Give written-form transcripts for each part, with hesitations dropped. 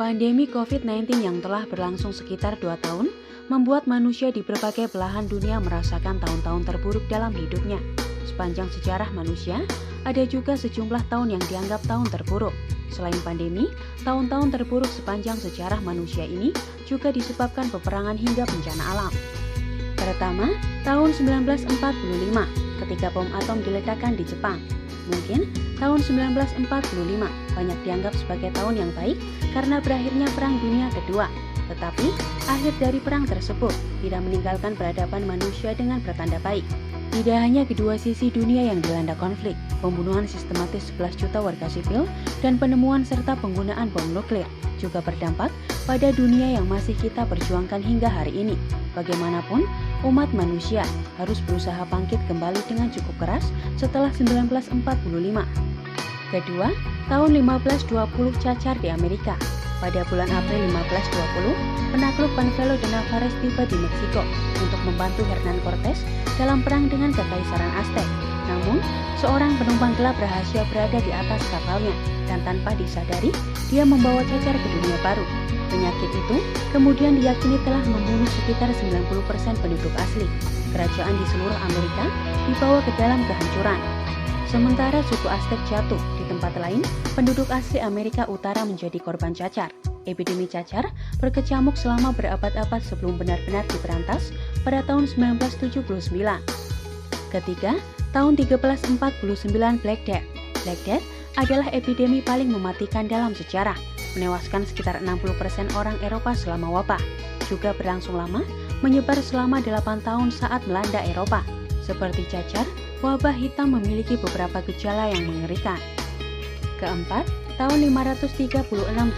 Pandemi COVID-19 yang telah berlangsung sekitar 2 tahun membuat manusia di berbagai belahan dunia merasakan tahun-tahun terburuk dalam hidupnya. Sepanjang sejarah manusia, ada juga sejumlah tahun yang dianggap tahun terburuk. Selain pandemi, tahun-tahun terburuk sepanjang sejarah manusia ini juga disebabkan peperangan hingga bencana alam. Pertama, tahun 1945, ketika bom atom diledakkan di Jepang. Mungkin tahun 1945 banyak dianggap sebagai tahun yang baik karena berakhirnya Perang Dunia Kedua. Tetapi, akhir dari perang tersebut tidak meninggalkan peradaban manusia dengan pertanda baik. Tidak hanya kedua sisi dunia yang dilanda konflik, pembunuhan sistematis 11 juta warga sipil, dan penemuan serta penggunaan bom nuklir juga berdampak pada dunia yang masih kita perjuangkan hingga hari ini. Bagaimanapun, umat manusia harus berusaha bangkit kembali dengan cukup keras setelah 1945. Kedua, tahun 1520 cacar di Amerika. Pada bulan April 1520, penakluk Panfilo de Narvaez tiba di Meksiko untuk membantu Hernan Cortes dalam perang dengan Kekaisaran Aztec. Namun, seorang penumpang gelap rahasia berada di atas kapalnya dan tanpa disadari, dia membawa cacar ke dunia baru. Penyakit itu kemudian diyakini telah membunuh sekitar 90% penduduk asli. Kerajaan di seluruh Amerika dibawa ke dalam kehancuran. Sementara suku Aztec jatuh, di tempat lain, penduduk asli Amerika Utara menjadi korban cacar. Epidemi cacar berkecamuk selama berabad-abad sebelum benar-benar diberantas pada tahun 1979. Ketiga, tahun 1349 Black Death. Black Death adalah epidemi paling mematikan dalam sejarah, menewaskan sekitar 60% orang Eropa selama wabah. Juga berlangsung lama, menyebar selama 8 tahun saat melanda Eropa. Seperti cacar, wabah hitam memiliki beberapa gejala yang mengerikan. Keempat, tahun 536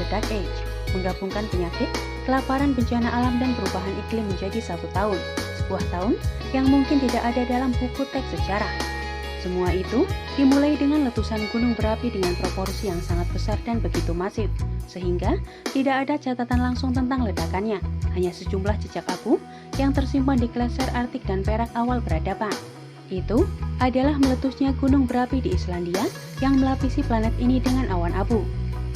The Dark Age, menggabungkan penyakit, kelaparan, bencana alam, dan perubahan iklim menjadi satu tahun. Sebuah tahun yang mungkin tidak ada dalam buku teks sejarah. Semua itu dimulai dengan letusan gunung berapi dengan proporsi yang sangat besar dan begitu masif, sehingga tidak ada catatan langsung tentang ledakannya, hanya sejumlah jejak abu yang tersimpan di glaser Arktik dan perak awal peradaban. Itu adalah meletusnya gunung berapi di Islandia yang melapisi planet ini dengan awan abu.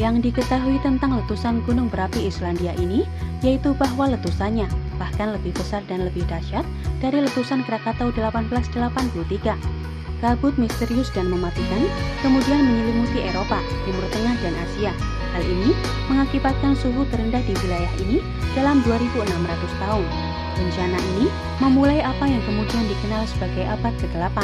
Yang diketahui tentang letusan gunung berapi Islandia ini yaitu bahwa letusannya bahkan lebih besar dan lebih dahsyat dari letusan Krakatau 1883. Kabut misterius dan mematikan kemudian menyelimuti Eropa, Timur Tengah, dan Asia. Hal ini mengakibatkan suhu terendah di wilayah ini dalam 2600 tahun. Bencana ini memulai apa yang kemudian dikenal sebagai abad ke-8.